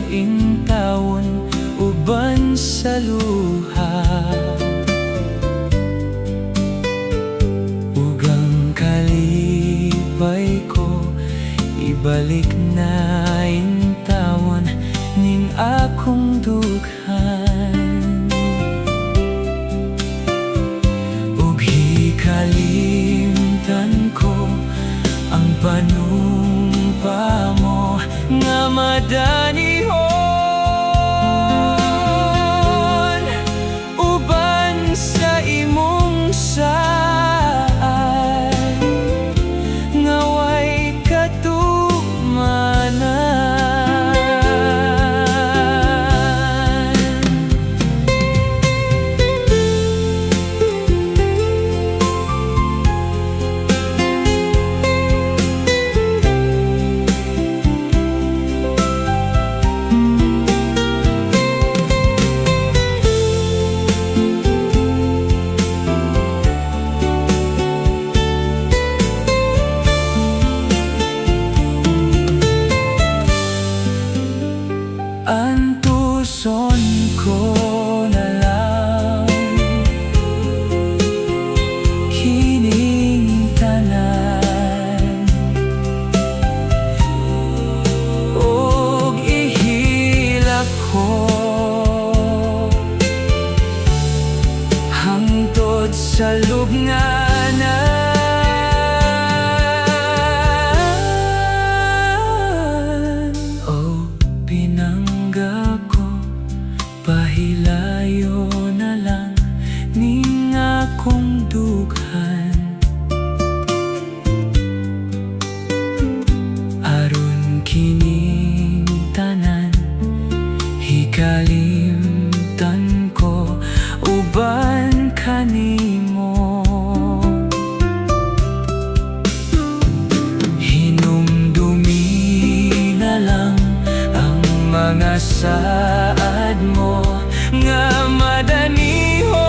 intawon uban sa luha. Ugang kalipay ko ibalik na intawon ning akong dughan. Ug hikalimtan ko ang panumpa mo nga madanihon uban sa imong SAAD nga way katumanan. Antuson ko na lang kining tanan, ug ihilak ko hangtod sa lubnganan. Pahilayo na lang ning akong dughan, aron kining tanan hikalimtan ko uban kanimo. Hinumdumi na lang ang mga SAAD mo nga madanihon